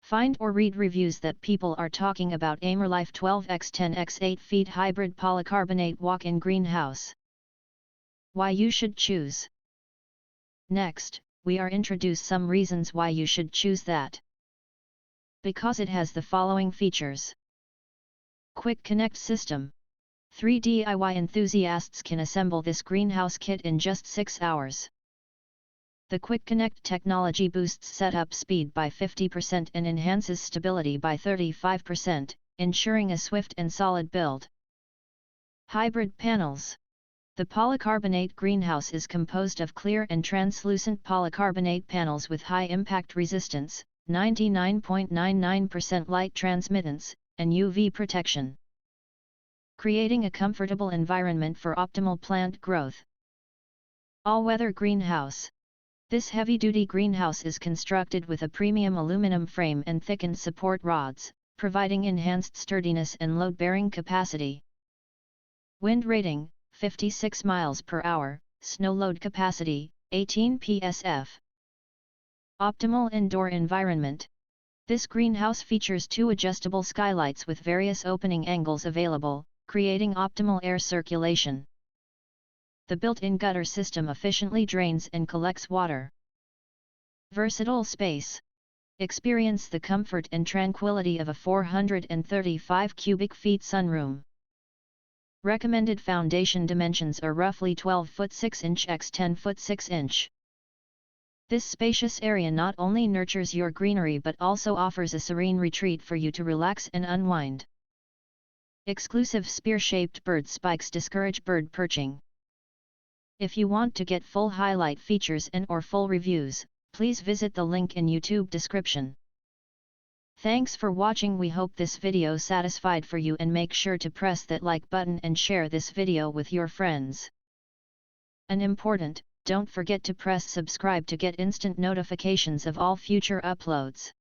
Find or read reviews that people are talking about AMERLIFE 12x10x8 feet hybrid polycarbonate walk-in greenhouse. Why you should choose. Next, we are introduce some reasons why you should choose that. Because it has the following features. Quick Connect System. 3 DIY enthusiasts can assemble this greenhouse kit in just 6 hours. The Quick Connect technology boosts setup speed by 50% and enhances stability by 35%, ensuring a swift and solid build. Hybrid panels. The polycarbonate greenhouse is composed of clear and translucent polycarbonate panels with high impact resistance, 99.99% light transmittance, and UV protection, creating a comfortable environment for optimal plant growth. All-weather greenhouse. This heavy-duty greenhouse is constructed with a premium aluminum frame and thickened support rods, providing enhanced sturdiness and load-bearing capacity. Wind rating, 56 miles per hour, snow load capacity, 18 psf. Optimal indoor environment. This greenhouse features 2 adjustable skylights with various opening angles available, creating optimal air circulation. The built-in gutter system efficiently drains and collects water. Versatile space. Experience the comfort and tranquility of a 435 cubic feet sunroom. Recommended foundation dimensions are roughly 12 foot 6 inch x 10 foot 6 inch. This spacious area not only nurtures your greenery but also offers a serene retreat for you to relax and unwind. Exclusive spear-shaped bird spikes discourage bird perching. If you want to get full highlight features and/or full reviews, please visit the link in YouTube description. Thanks for watching. We hope this video satisfied for you, and make sure to press that like button and share this video with your friends. And important, don't forget to press subscribe to get instant notifications of all future uploads.